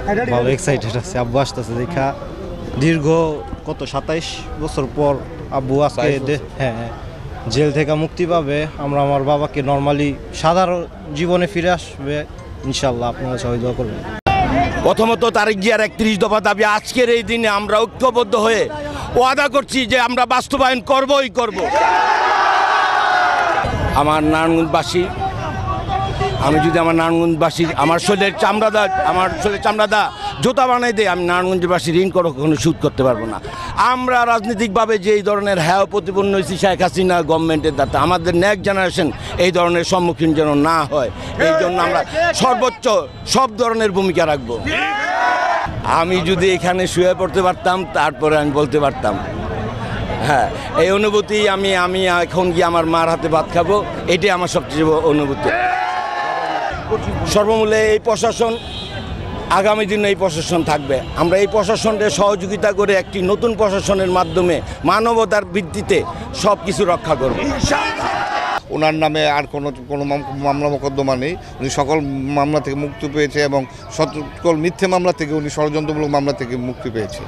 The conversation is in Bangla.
ভালো এক্সাইটেড আছে। আব্বু আসতেছে দেখা দীর্ঘ কত 27 বছর পর আব্বু আজকে হ্যাঁ জেল থেকে মুক্তি পাবে। আমরা আমার বাবাকে নর্মালি সাধারণ জীবনে ফিরে আসবে ইনশাল্লাহ। আপনারা সবাই দোয়া করবেন। প্রথমত তারেক জিয়ার 31 দফা দাবি আজকের এই দিনে আমরা ঐক্যবদ্ধ হয়ে ওয়াদা করছি যে আমরা বাস্তবায়ন করবই করব। আমার নারায়ণগঞ্জবাসী, আমি যদি আমার নারায়ণগঞ্জবাসী আমার শরীরের চামড়াদা জুতা বানাই দেয়, আমি নারায়ণগঞ্জবাসীর ঋণ কখনো শোধ করতে পারবো না। আমরা রাজনৈতিকভাবে যে এই ধরনের হ্যায় প্রতিপন্ন হয়েছি শেখ হাসিনা গভর্নমেন্টের দ্বারা, আমাদের নেক্সট জেনারেশন এই ধরনের সম্মুখীন যেন না হয়, এই জন্য আমরা সর্বোচ্চ সব ধরনের ভূমিকা রাখব। আমি যদি এখানে শুয়ে পড়তে পারতাম তারপরে আমি বলতে পারতাম হ্যাঁ এই অনুভূতি আমি এখন গিয়ে আমার মার হাতে ভাত খাবো, এটাই আমার সবচেয়ে অনুভূতি। সর্বমূলে এই প্রশাসন আগামী দিনে এই প্রশাসন থাকবে। আমরা এই প্রশাসনকে সহযোগিতা করে একটি নতুন প্রশাসনের মাধ্যমে মানবতার ভিত্তিতে সব কিছু রক্ষা করব। ওনার নামে আর কোনো মামলা মোকদ্দমা নেই। উনি সকল মামলা থেকে মুক্তি পেয়েছে এবং সকল মিথ্যে মামলা থেকে উনি ষড়যন্ত্রমূলক মামলা থেকে মুক্তি পেয়েছে।